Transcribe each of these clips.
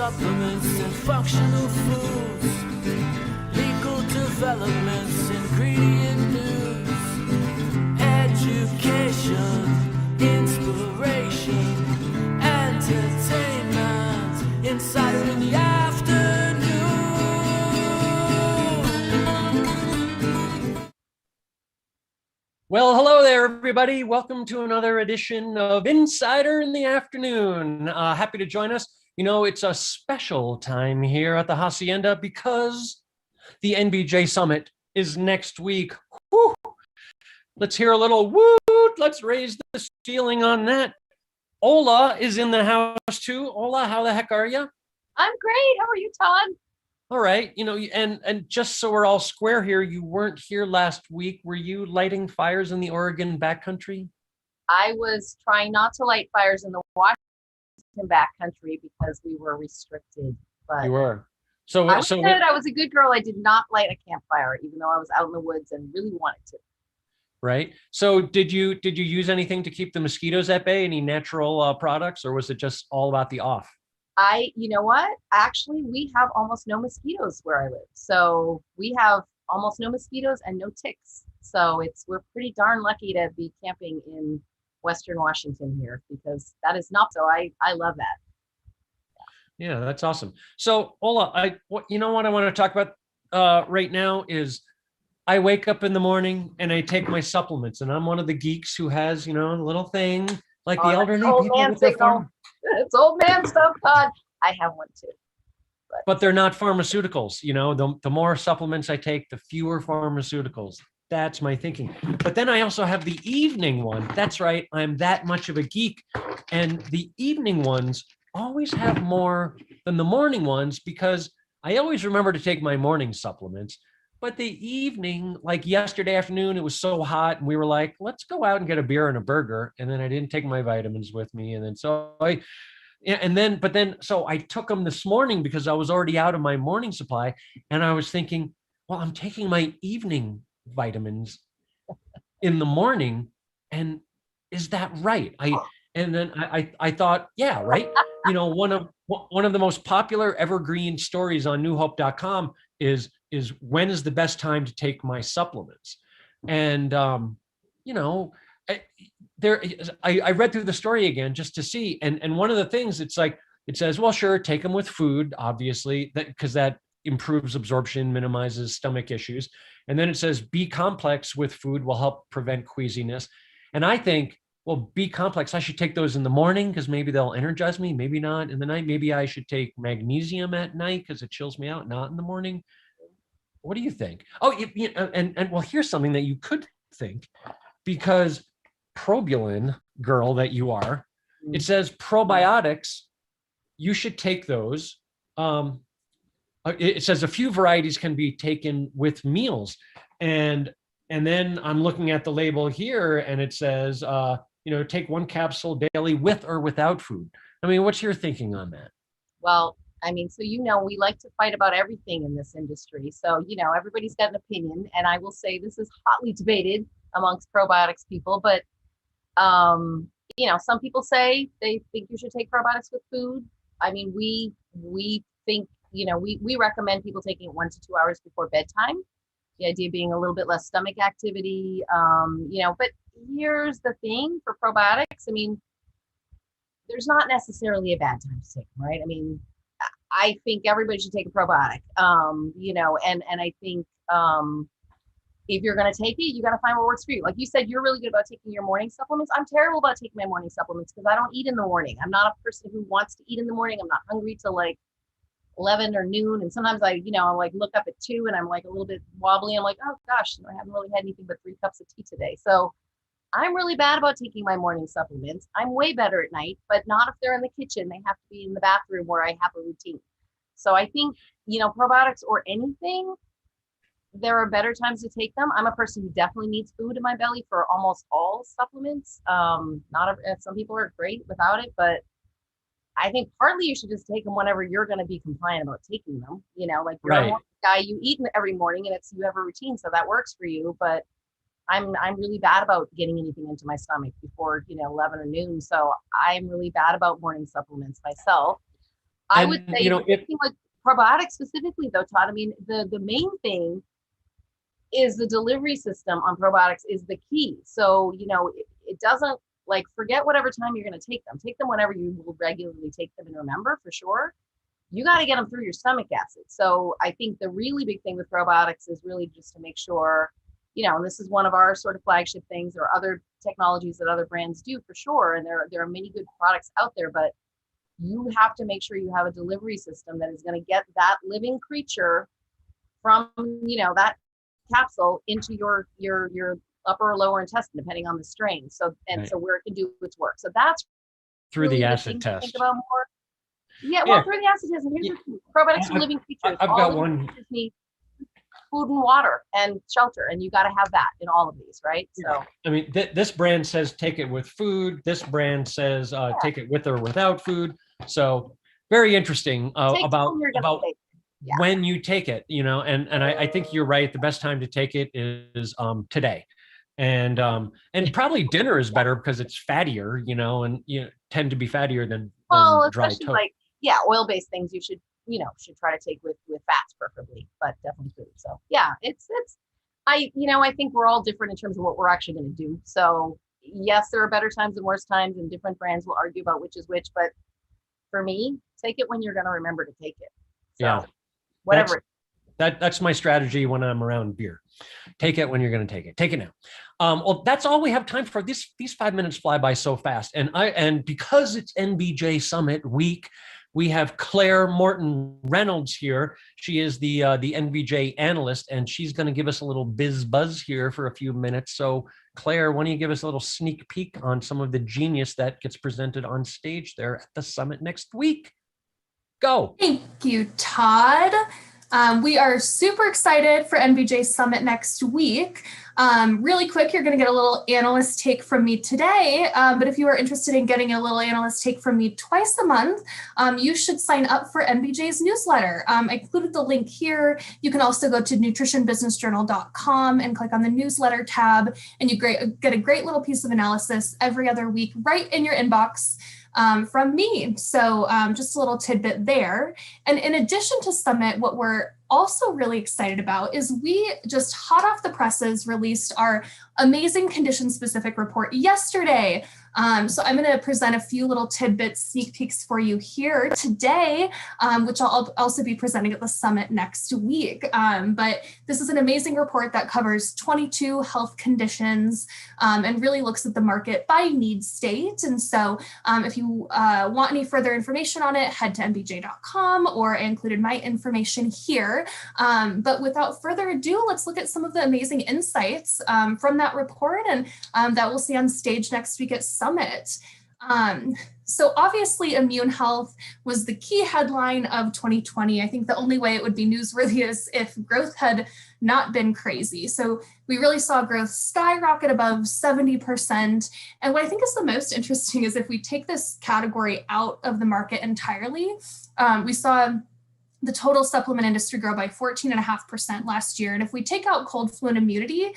supplements and functional foods, legal developments, ingredient news, education, inspiration, entertainment, insider in the afternoon. Well, hello there, everybody. Welcome to another edition of Insider in the Afternoon. Happy to join us. You know, it's a special time here at the Hacienda because the NBJ Summit is next week. Woo! Let's hear a little woot. Let's raise the ceiling on that. Ola is in the house too. Ola, how the heck are you? I'm great. How are you, Todd? All right. You know, and just so we're all square here, you weren't here last week. Were you lighting fires in the Oregon backcountry? I was trying not to light fires in the Washington backcountry because we were restricted. But You were. So I was a good girl. I did not light a campfire, even though I was out in the woods and really wanted to. Right. So did you use anything to keep the mosquitoes at bay? Any natural products, or was it just all about the off? You know what? Actually, we have almost no mosquitoes where I live. So we have almost no mosquitoes and no ticks. So we're pretty darn lucky to be camping in Western Washington here, because that is not so. I love that. Yeah, that's awesome. So Ola, you know what I want to talk about right now is I wake up in the morning and I take my supplements, and I'm one of the geeks who has, you know, a little thing like the elderly people with their farm. It's old man stuff, Todd. I have one too. But they're not pharmaceuticals. You know, the more supplements I take, the fewer pharmaceuticals. That's my thinking. But then I also have the evening one. That's right. I'm that much of a geek. And the evening ones always have more than the morning ones, because I always remember to take my morning supplements. But the evening, like yesterday afternoon, it was so hot and we were like, let's go out and get a beer and a burger. And then I didn't take my vitamins with me. And then so I took them this morning because I was already out of my morning supply. And I was thinking, well, I'm taking my evening vitamins in the morning. And is that right? I thought, yeah, right. You know, one of the most popular evergreen stories on newhope.com is when is the best time to take my supplements? And you know, I read through the story again just to see, and one of the things, it's like, it says, well, sure, take them with food, obviously, because that improves absorption, minimizes stomach issues. And then it says B complex with food will help prevent queasiness. And I think, well, B complex, I should take those in the morning because maybe they'll energize me, maybe not in the night. Maybe I should take magnesium at night because it chills me out, not in the morning. What do you think? Oh, and well, here's something that you could think, because Probulin girl that you are, it says probiotics, you should take those. It says a few varieties can be taken with meals. And then I'm looking at the label here and it says, take one capsule daily with or without food. I mean, what's your thinking on that? Well, I mean, so, we like to fight about everything in this industry. So, everybody's got an opinion. And I will say this is hotly debated amongst probiotics people. But, some people say they think you should take probiotics with food. I mean, we think, we recommend people taking it 1 to 2 hours before bedtime. The idea being a little bit less stomach activity, but here's the thing for probiotics. I mean, there's not necessarily a bad time to take them, right? I mean, I think everybody should take a probiotic, and I think if you're going to take it, you got to find what works for you. Like you said, you're really good about taking your morning supplements. I'm terrible about taking my morning supplements because I don't eat in the morning. I'm not a person who wants to eat in the morning. I'm not hungry till like 11 or noon. And sometimes I look up at 2 and I'm like a little bit wobbly. I'm like, oh gosh, I haven't really had anything but 3 cups of tea today. So I'm really bad about taking my morning supplements. I'm way better at night, but not if they're in the kitchen. They have to be in the bathroom where I have a routine. So I think, probiotics or anything, there are better times to take them. I'm a person who definitely needs food in my belly for almost all supplements. Some people are great without it, but I think partly you should just take them whenever you're going to be compliant about taking them. Like you're a guy, you eat every morning and you have a routine, so that works for you. But I'm really bad about getting anything into my stomach before 11 or noon. So I'm really bad about morning supplements myself. I would And, say, you know, if thinking like probiotics specifically though, Todd, I mean, the main thing is the delivery system on probiotics is the key. So, it doesn't, like, forget whatever time you're going to take them. Take them whenever you will regularly take them and remember for sure. You got to get them through your stomach acid. So I think the really big thing with probiotics is really just to make sure, and this is one of our sort of flagship things. There are other technologies that other brands do for sure. And there are many good products out there, but you have to make sure you have a delivery system that is going to get that living creature from, that capsule into your upper or lower intestine, depending on the strain. So, Right. so where it can do its work. So that's through really the the acid thing to think test. about more. Yeah, Yeah. well, through the acid test, and here's the thing. Probiotics are living creatures. I've All got living one. creatures need food and water and shelter, and you got to have that in all of these, right? So, I mean, this brand says take it with food. This brand says take it with or without food. So very interesting take about when you're gonna take. Yeah. when you take it, and I think you're right. The best time to take it is today. And probably dinner is better because it's fattier, and tend to be fattier than Well, dry especially toast. like, oil-based things you should try to take with fats preferably, but definitely food. So yeah, it's I think we're all different in terms of what we're actually going to do. So yes, there are better times and worse times, and different brands will argue about which is which, but for me, take it when you're going to remember to take it. So Yeah. whatever. That's my strategy when I'm around beer. Take it when you're going to take it. Take it now. Well, that's all we have time for. These 5 minutes fly by so fast. And because it's NBJ Summit week, we have Claire Morton Reynolds here. She is the NBJ analyst, and she's going to give us a little biz buzz here for a few minutes. So Claire, why don't you give us a little sneak peek on some of the genius that gets presented on stage there at the summit next week? Go. Thank you, Todd. We are super excited for NBJ Summit next week. Really quick, you're going to get a little analyst take from me today, but if you are interested in getting a little analyst take from me twice a month, you should sign up for NBJ's newsletter. I included the link here. You can also go to nutritionbusinessjournal.com and click on the newsletter tab, and you get a great little piece of analysis every other week right in your inbox. From me. So just a little tidbit there. And in addition to Summit, what we're also really excited about is we just hot off the presses released our amazing condition specific report yesterday. So I'm going to present a few little tidbits, sneak peeks for you here today, which I'll also be presenting at the summit next week. But this is an amazing report that covers 22 health conditions and really looks at the market by need state. And so if you want any further information on it, head to nbj.com, or I included my information here. But without further ado, let's look at some of the amazing insights from that report and that we'll see on stage next week at Summit. So obviously immune health was the key headline of 2020. I think the only way it would be newsworthy is if growth had not been crazy. So we really saw growth skyrocket above 70%. And what I think is the most interesting is if we take this category out of the market entirely, we saw the total supplement industry grow by 14.5% last year. And if we take out cold, flu, and immunity,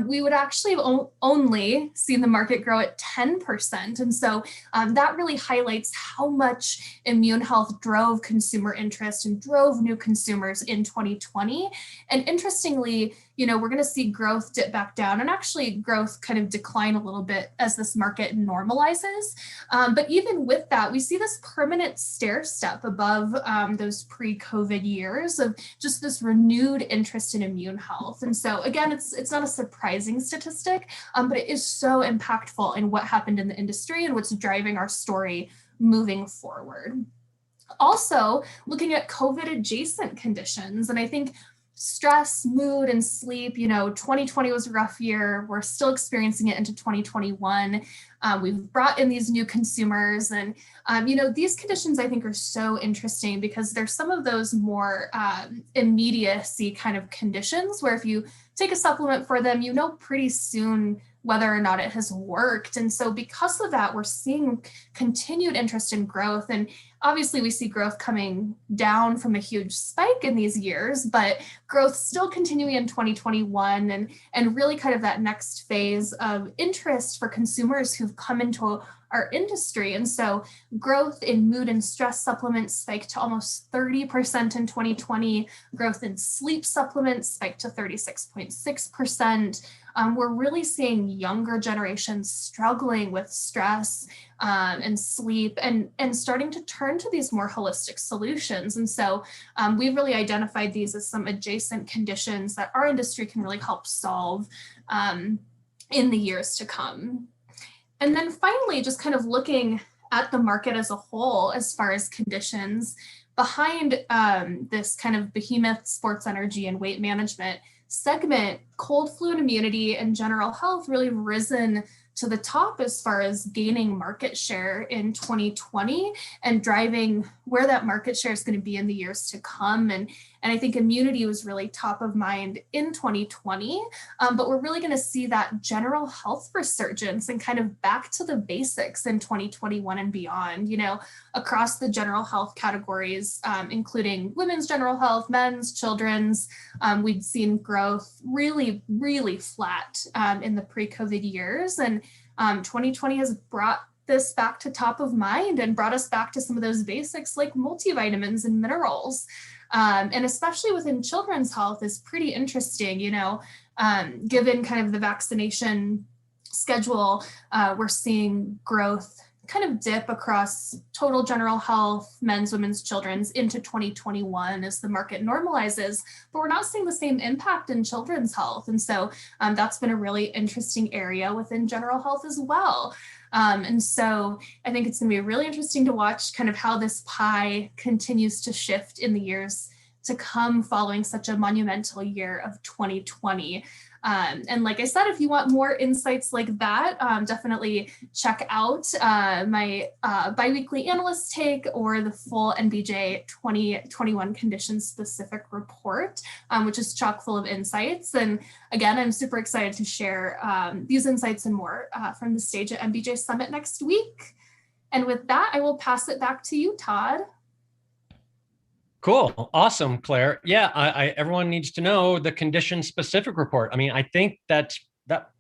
we would actually have only seen the market grow at 10%. And so that really highlights how much immune health drove consumer interest and drove new consumers in 2020. And interestingly, we're going to see growth dip back down and actually growth kind of decline a little bit as this market normalizes. But even with that, we see this permanent stair step above those pre-COVID years of just this renewed interest in immune health. And so again, it's not a surprising statistic, but it is so impactful in what happened in the industry and what's driving our story moving forward. Also, looking at COVID adjacent conditions, and I think stress, mood, and sleep, 2020 was a rough year. We're still experiencing it into 2021. We've brought in these new consumers, and, these conditions I think are so interesting because they're some of those more immediacy kind of conditions where if you take a supplement for them, pretty soon whether or not it has worked. And so because of that, we're seeing continued interest in growth. And obviously we see growth coming down from a huge spike in these years, but growth still continuing in 2021 and really kind of that next phase of interest for consumers who've come into our industry. And so growth in mood and stress supplements spiked to almost 30% in 2020. Growth in sleep supplements spiked to 36.6%. We're really seeing younger generations struggling with stress and sleep and starting to turn to these more holistic solutions. And so we've really identified these as some adjacent conditions that our industry can really help solve in the years to come. And then finally, just kind of looking at the market as a whole, as far as conditions behind this kind of behemoth sports energy and weight management segment, cold, flu, and immunity and general health really risen to the top as far as gaining market share in 2020 and driving where that market share is going to be in the years to come. And I think immunity was really top of mind in 2020, but we're really going to see that general health resurgence and kind of back to the basics in 2021 and beyond, you know, across the general health categories, including women's general health, men's, children's. We'd seen growth really, really flat in the pre-COVID years. And 2020 has brought this back to top of mind and brought us back to some of those basics like multivitamins and minerals. And especially within children's health is pretty interesting, you know, given kind of the vaccination schedule, we're seeing growth kind of dip across total general health, men's, women's, children's into 2021 as the market normalizes, but we're not seeing the same impact in children's health. And so that's been a really interesting area within general health as well. And so I think it's going to be really interesting to watch kind of how this pie continues to shift in the years to come following such a monumental year of 2020. And like I said, if you want more insights like that, definitely check out my biweekly analyst take or the full NBJ 2021 condition specific report, which is chock full of insights. And again, I'm super excited to share these insights and more from the stage at NBJ Summit next week. And with that, I will pass it back to you, Todd. Cool. Awesome, Claire. Yeah, everyone needs to know the condition specific report. I mean, I think that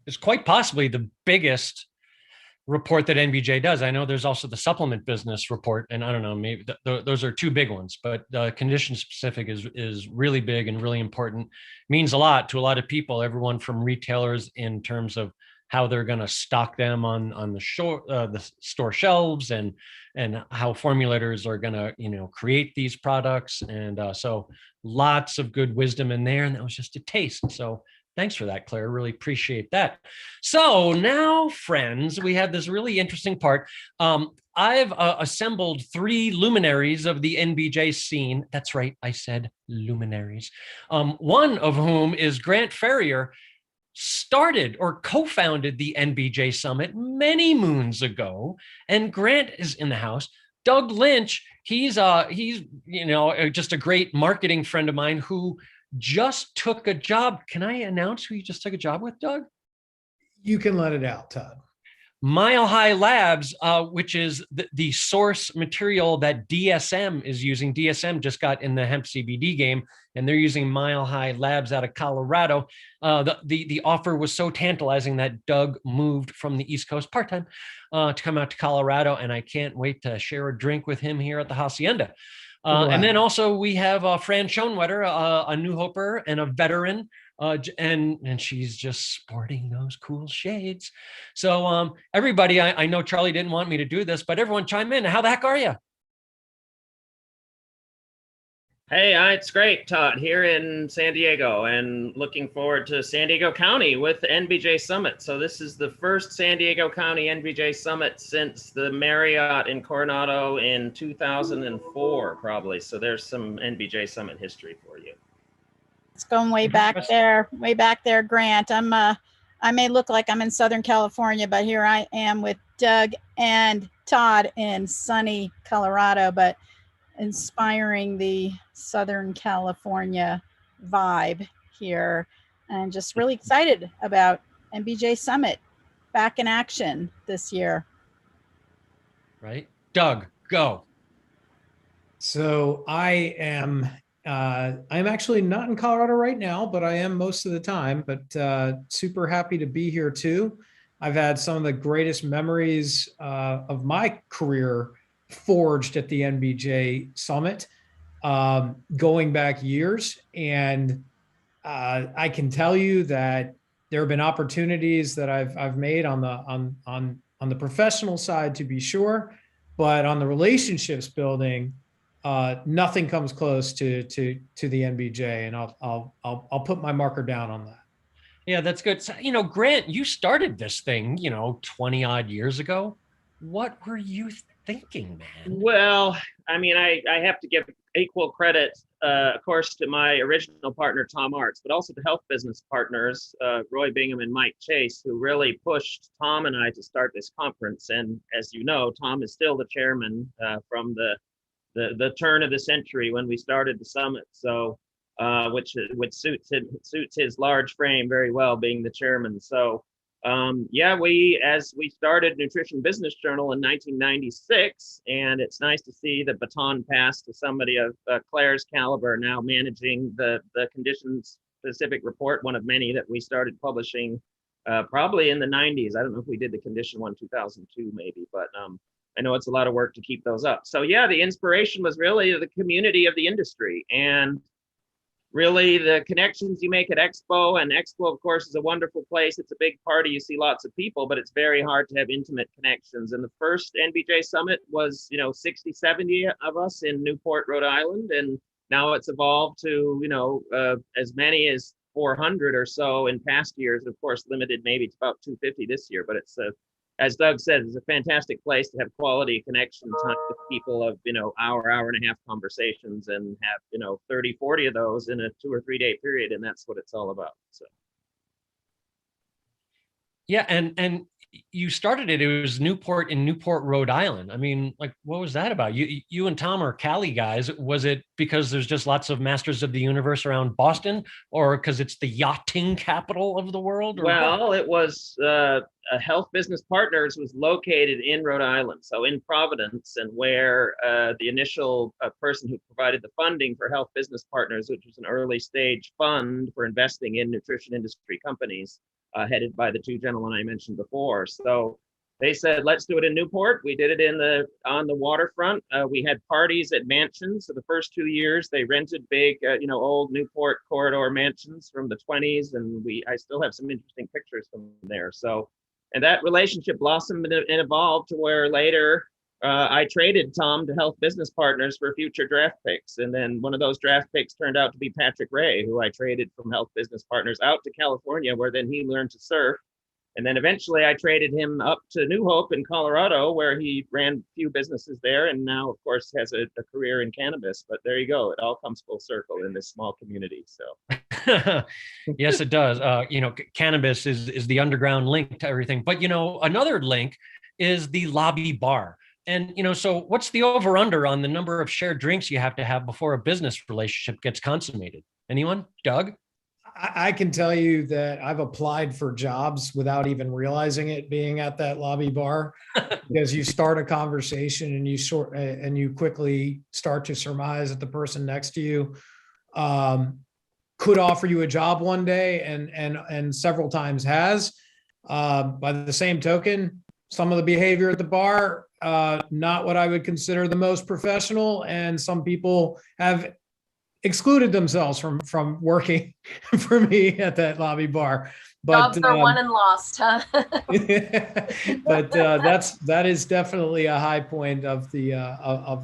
is quite possibly the biggest report that NBJ does. I know there's also the supplement business report, and I don't know, maybe those are two big ones, but the condition specific is really big and really important. Means a lot to a lot of people, everyone from retailers in terms of how they're going to stock them on the store shelves and how formulators are going to, you know, create these products. And so lots of good wisdom in there. And that was just a taste. So thanks for that, Claire. Really appreciate that. So now, friends, we have this really interesting part. I've assembled 3 luminaries of the NBJ scene. That's right. I said luminaries. One of whom is Grant Ferrier. Started or co-founded the NBJ Summit many moons ago, and Grant is in the house. Doug Lynch, he's you know, just a great marketing friend of mine who just took a job. Can I announce who you just took a job with, Doug? You can let it out, Todd. Mile High Labs, which is the source material that DSM is using. DSM just got in the hemp CBD game, and they're using Mile High Labs out of Colorado. The offer was so tantalizing that Doug moved from the East Coast part-time to come out to Colorado, and I can't wait to share a drink with him here at the Hacienda. And then also we have Fran Schoenwetter, a New Hoper and a veteran, and she's just sporting those cool shades. So everybody, I know Charlie didn't want me to do this, but everyone chime in. How the heck are you? Hey, it's great, Todd, here in San Diego, and looking forward to San Diego County with the NBJ Summit. So this is the first San Diego County NBJ Summit since the Marriott in Coronado in 2004, probably. So there's some NBJ Summit history for you. It's going way back there, Grant. I may look like I'm in Southern California, but here I am with Doug and Todd in sunny Colorado, but inspiring the Southern California vibe here, and just really excited about NBJ Summit back in action this year. Right? Doug, go. So I'm actually not in Colorado right now, but I am most of the time, but super happy to be here too. I've had some of the greatest memories of my career forged at the NBJ Summit, going back years. And I can tell you that there have been opportunities that I've made on the professional side, to be sure, but on the relationships building, nothing comes close to the NBJ, and I'll put my marker down on that. Yeah, that's good. So, Grant, you started this thing, 20 odd years ago. What were you thinking, man? Well, I mean, I have to give equal credit, of course, to my original partner, Tom Arts, but also to health business partners, Roy Bingham and Mike Chase, who really pushed Tom and I to start this conference. And as you know, Tom is still the chairman from the turn of the century when we started the summit. So, which suits his large frame very well, being the chairman. So, as we started Nutrition Business Journal in 1996, and it's nice to see the baton passed to somebody of Claire's caliber, now managing the condition-specific report, one of many that we started publishing probably in the 90s. I don't know if we did the condition one 2002 maybe, but I know it's a lot of work to keep those up. So yeah, the inspiration was really the community of the industry, and really the connections you make at Expo. And Expo, of course, is a wonderful place. It's a big party. You see lots of people, but it's very hard to have intimate connections. And the first NBJ Summit was, 60, 70 of us in Newport, Rhode Island. And now it's evolved to, as many as 400 or so in past years, of course, limited maybe to about 250 this year. But it's as Doug said, it's a fantastic place to have quality connection time with people of, hour and a half conversations, and have, 30, 40 of those in a 2 or 3 day period. And that's what it's all about. So. Yeah. And you started it was Newport in Newport, Rhode Island. I mean, like, what was that about? You and Tom are Cali guys. Was it because there's just lots of masters of the universe around Boston, or because it's the yachting capital of the world? Or well, what? it was Health Business Partners was located in Rhode Island, so in Providence, and where the initial person who provided the funding for Health Business Partners, which was an early stage fund for investing in nutrition industry companies, headed by the two gentlemen I mentioned before. So they said, let's do it in Newport. We did it on the waterfront. We had parties at mansions. So the first 2 years, they rented big, old Newport corridor mansions from the 20s. And I still have some interesting pictures from there. So, and that relationship blossomed and evolved to where later I traded Tom to Health Business Partners for future draft picks. And then one of those draft picks turned out to be Patrick Ray, who I traded from Health Business Partners out to California, where then he learned to surf. And then eventually I traded him up to New Hope in Colorado, where he ran a few businesses there, and now, of course, has a career in cannabis. But there you go. It all comes full circle in this small community. So yes, it does. Cannabis is the underground link to everything. But, another link is the lobby bar. And, so what's the over under on the number of shared drinks you have to have before a business relationship gets consummated? Anyone? Doug? I can tell you that I've applied for jobs without even realizing it, being at that lobby bar, because you start a conversation and you quickly start to surmise that the person next to you could offer you a job one day, and several times has. By the same token, some of the behavior at the bar, not what I would consider the most professional, and some people have excluded themselves from working for me at that lobby bar. But Jobs are won and lost, huh? but that is definitely a high point of the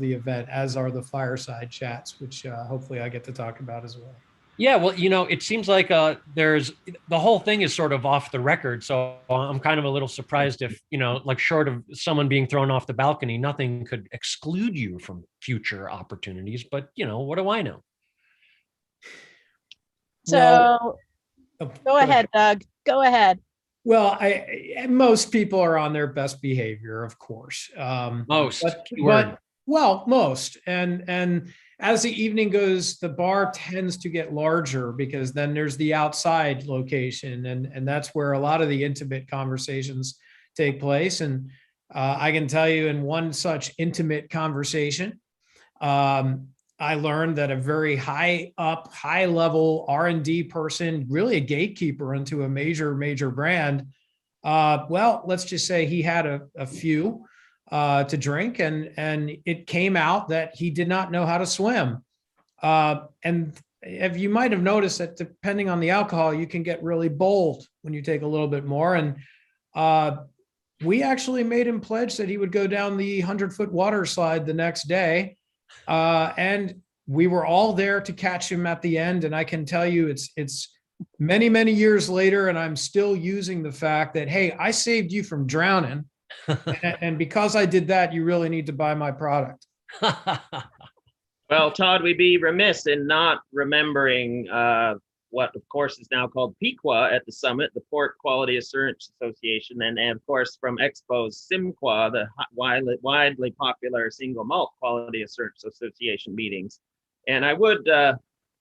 event, as are the fireside chats, which hopefully I get to talk about as well. Yeah, well, it seems like there's the whole thing is sort of off the record. So I'm kind of a little surprised if, like short of someone being thrown off the balcony, nothing could exclude you from future opportunities. But, what do I know? So go ahead, Doug. Go ahead. Well, most people are on their best behavior, of course. Most. But Well, most. And as the evening goes, the bar tends to get larger because then there's the outside location, and that's where a lot of the intimate conversations take place. And I can tell you, in one such intimate conversation, I learned that a very high level R&D person, really a gatekeeper into a major brand. Well, let's just say he had a few to drink, and it came out that he did not know how to swim. And if you might have noticed that depending on the alcohol, you can get really bold when you take a little bit more. And we actually made him pledge that he would go down the 100-foot water slide the next day. And we were all there to catch him at the end. And I can tell you, it's many years later, and I'm still using the fact that, hey, I saved you from drowning. And because I did that, you really need to buy my product. Well, Todd, we'd be remiss in not remembering what, of course, is now called PQA at the summit, the Port Quality Assurance Association, and of course, from Expo's SIMQA, the widely popular single malt quality assurance association meetings. And I would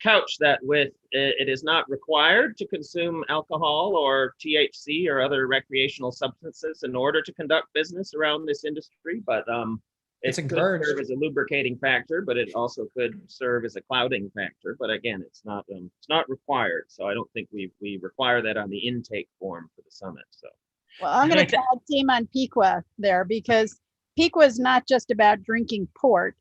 couch that with it is not required to consume alcohol or THC or other recreational substances in order to conduct business around this industry, but It's it could encouraged. serve as a lubricating factor, but it also could serve as a clouding factor. But again, it's not required. So I don't think we require that on the intake form for the summit. So Well, I'm going Right. to tag team on Piqua there, because Piqua is not just about drinking port.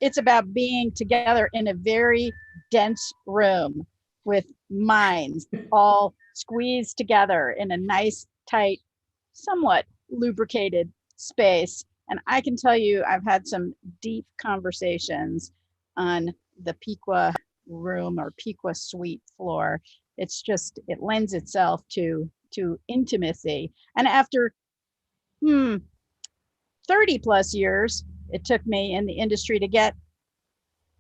It's about being together in a very dense room with minds all squeezed together in a nice, tight, somewhat lubricated space. And I can tell you, I've had some deep conversations on the Piqua room or Piqua suite floor. It's just, it lends itself to intimacy. And after 30 plus years it took me in the industry to get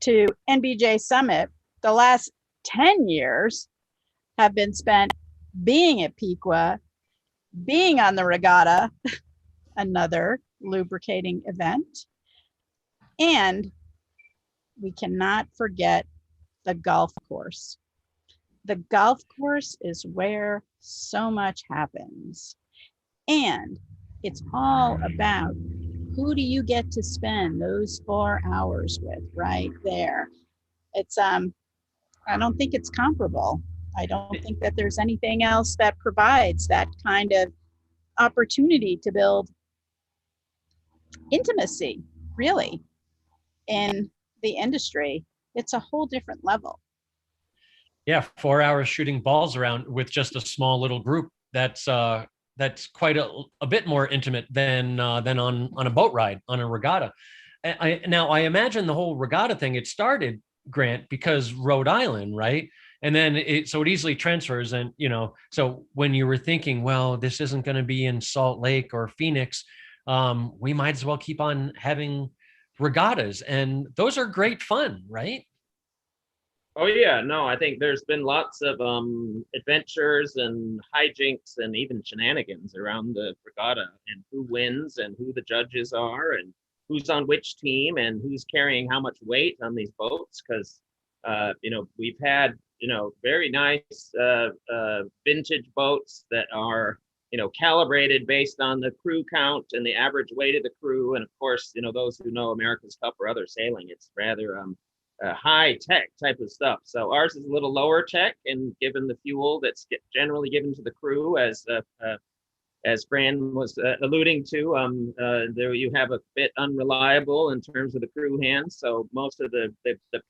to NBJ Summit, the last 10 years have been spent being at Piqua, being on the regatta, another lubricating event. And we cannot forget the golf course. The golf course is where so much happens. And it's all about, who do you get to spend those 4 hours with right there? It's, I don't think it's comparable. I don't think that there's anything else that provides that kind of opportunity to build intimacy, really, in the industry. It's a whole different level. Yeah, 4 hours shooting balls around with just a small little group. That's quite a bit more intimate than on a boat ride, on a regatta. Now I imagine the whole regatta thing, it started, Grant, because Rhode Island, right? And then it easily transfers. And, so when you were thinking, well, this isn't going to be in Salt Lake or Phoenix, we might as well keep on having regattas. And those are great fun, right? oh yeah, no, I think there's been lots of adventures and hijinks and even shenanigans around the regatta, and who wins and who the judges are and who's on which team and who's carrying how much weight on these boats. Because we've had very nice vintage boats that are calibrated based on the crew count and the average weight of the crew. And of course, those who know America's Cup or other sailing, it's rather high tech type of stuff. So ours is a little lower tech, and given the fuel that's generally given to the crew, as Fran was alluding to, there you have a bit unreliable in terms of the crew hands. So most of the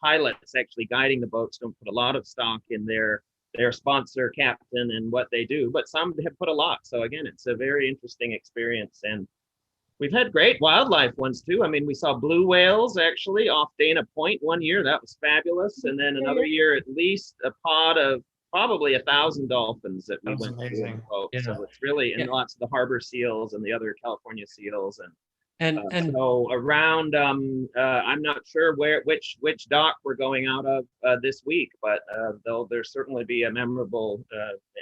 pilots actually guiding the boats don't put a lot of stock in their sponsor captain and what they do, but some have put a lot. So again, it's a very interesting experience. And we've had great wildlife ones too. I mean, we saw blue whales actually off Dana Point one year. That was fabulous. And then another year, at least a pod of probably 1,000 dolphins that we That's went amazing. through. Oh, Yeah. so it's really, and Yeah. lots of the harbor seals and the other California seals. And So around, I'm not sure which dock we're going out of this week, but there'll certainly be a memorable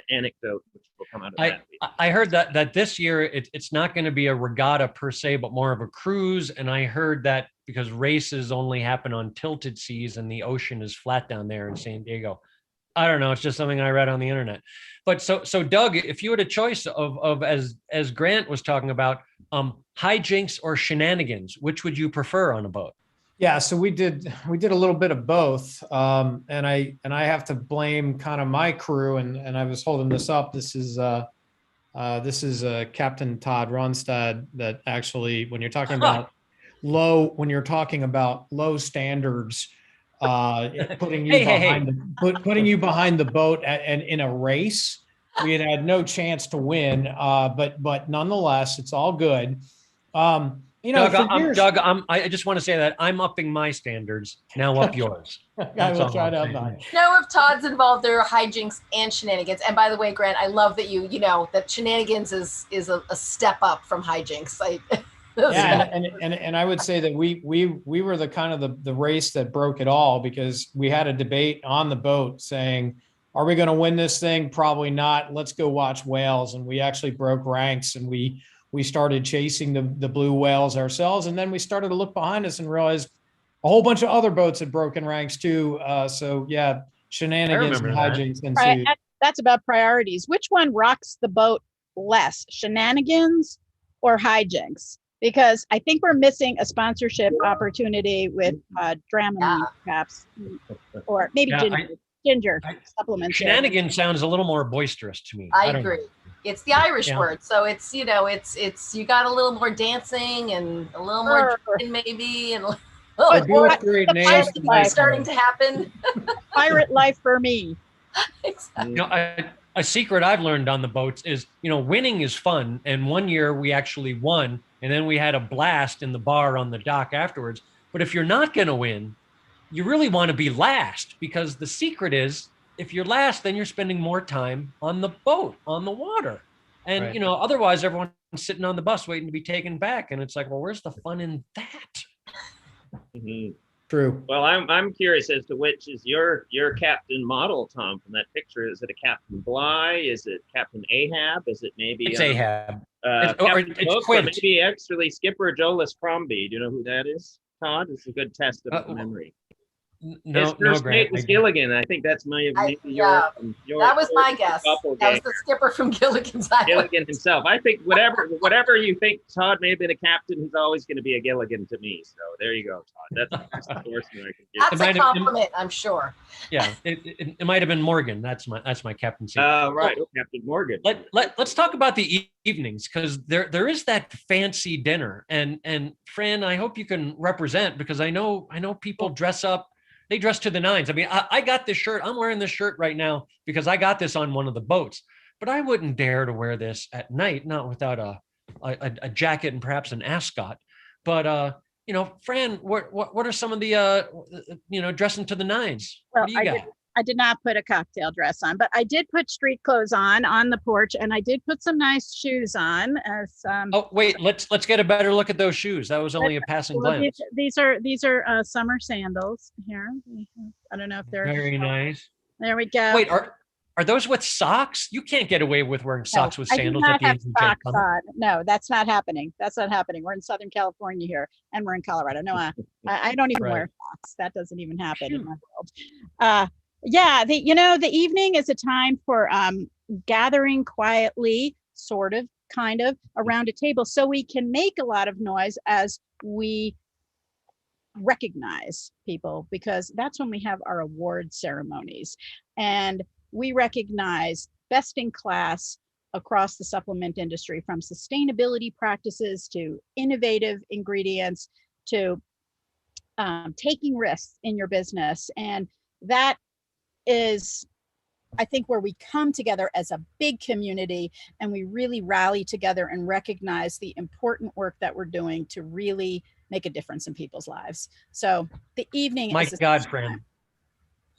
anecdote which will come out of that week. I heard that this year it's not going to be a regatta per se, but more of a cruise. And I heard that because races only happen on tilted seas and the ocean is flat down there in San Diego. I don't know. It's just something I read on the internet. But so Doug, if you had a choice of as Grant was talking about, hijinks or shenanigans, which would you prefer on a boat? Yeah, so we did a little bit of both, and I have to blame kind of my crew, and I was holding this up. This is Captain Todd Ronstad that actually, when you're talking about low standards, putting you putting you behind the boat and in a race, we had no chance to win, but nonetheless, it's all good. Doug, I just want to say that I'm upping my standards. Now up yours. I will try to up mine. If Todd's involved, there are hijinks and shenanigans. And by the way, Grant, I love that you know that shenanigans is a step up from hijinks. Yeah, and I would say that we were the kind of the race that broke it all, because we had a debate on the boat saying, are we going to win this thing? Probably not. Let's go watch whales. And we actually broke ranks, and we started chasing the blue whales ourselves. And then we started to look behind us and realize a whole bunch of other boats had broken ranks too. So yeah, shenanigans and hijinks ensued. That's about priorities. Which one rocks the boat less, shenanigans or hijinks? Because I think we're missing a sponsorship opportunity with Dramamine, perhaps, or maybe ginger supplements. Shenanigans sounds a little more boisterous to me. I agree. It's the Irish word, so it's you you got a little more dancing and a little more drinking maybe, and starting to happen. Pirate life for me. Exactly. A secret I've learned on the boats is, winning is fun. And one year we actually won, and then we had a blast in the bar on the dock afterwards. But if you're not going to win, you really want to be last, because the secret is, if you're last, then you're spending more time on the boat, on the water. And, Right. Otherwise everyone's sitting on the bus waiting to be taken back. And it's like, well, where's the fun in that? Mhm. True. Well, I'm curious as to which is your captain model, Tom, from that picture. Is it a Captain Bligh? Is it Captain Ahab? Is it maybe It's Ahab. Captain It's Hook, or Quint. maybe actually Skipper Jolis Crombie? Do you know who that is, Todd? It's a good test of memory. His first mate was Gilligan. I think that's maybe your that was my guess. That was the skipper from Gilligan's Island. Gilligan himself. I think whatever you think Todd may have been a captain, he's always going to be a Gilligan to me. So there you go, Todd. That's the best endorsement I can give. That's a compliment, I'm sure. Yeah, it might have been Morgan. That's my captaincy. Right, Captain Morgan. Let's talk about the evenings, because there is that fancy dinner, and Fran, I hope you can represent, because I know people dress up. They dress to the nines. I mean, I got this shirt. I'm wearing this shirt right now because I got this on one of the boats, but I wouldn't dare to wear this at night, not without a jacket and perhaps an ascot. But Fran, what are some of the dressing to the nines? Well, What do you got? I did not put a cocktail dress on, but I did put street clothes on the porch, and I did put some nice shoes on. Oh wait, let's get a better look at those shoes. That was only a passing glance. These are summer sandals here. I don't know if they're Very nice. There we go. Wait, are those with socks? You can't get away with wearing socks with sandals I at do the not have NBJ socks Summit. on. No, that's not happening. That's not happening. We're in Southern California here, and we're in Colorado. No, I don't even Right. wear socks. That doesn't even happen in my world. Yeah, the evening is a time for gathering quietly, sort of, kind of, around a table, so we can make a lot of noise as we recognize people, because that's when we have our award ceremonies, and we recognize best in class across the supplement industry, from sustainability practices to innovative ingredients to taking risks in your business. And that is, I think, where we come together as a big community, and we really rally together and recognize the important work that we're doing to really make a difference in people's lives. So the evening My is God, Fran,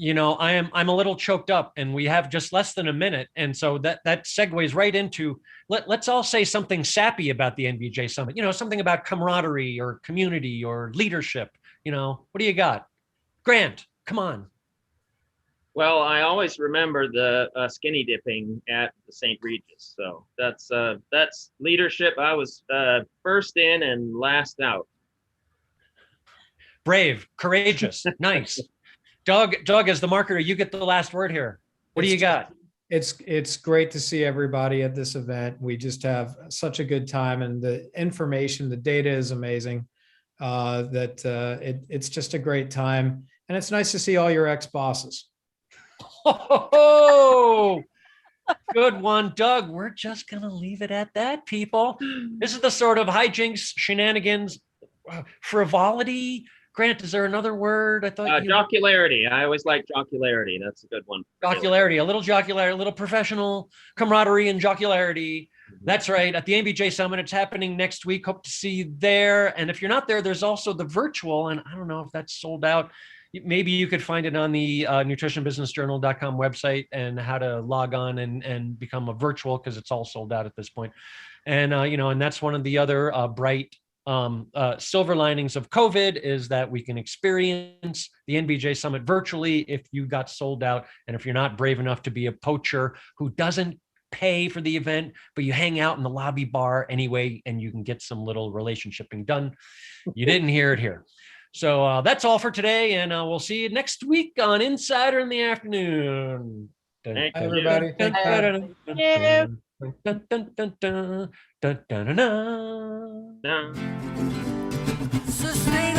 I'm a little choked up, and we have just less than a minute, and so that segues right into let's all say something sappy about the NBJ Summit. Something about camaraderie or community or leadership. What do you got, Grant? Come on. Well, I always remember the skinny dipping at the St. Regis. So that's leadership. I was first in and last out. brave, courageous, nice. Doug, as the marketer, you get the last word here. What do you got? It's great to see everybody at this event. We just have such a good time, and the information, the data is amazing. It's just a great time, and it's nice to see all your ex-bosses. Oh, good one, Doug. We're just gonna leave it at that, people. This is the sort of hijinks, shenanigans, frivolity. Grant, is there another word? I thought Jocularity. I always like jocularity. That's a good one. jocularity, a little jocularity, a little professional camaraderie and jocularity. That's right. At the NBJ Summit, it's happening next week. Hope to see you there. And if you're not there, there's also the virtual, and I don't know if that's sold out. Maybe you could find it on the nutritionbusinessjournal.com website and how to log on and become a virtual, because it's all sold out at this point. And, and that's one of the other bright silver linings of COVID, is that we can experience the NBJ Summit virtually if you got sold out, and if you're not brave enough to be a poacher who doesn't pay for the event, but you hang out in the lobby bar anyway, and you can get some little relationshiping done. You didn't hear it here. So that's all for today, and we'll see you next week on Insider in the Afternoon. Thank Hi, everybody. Thank you. No. Sustain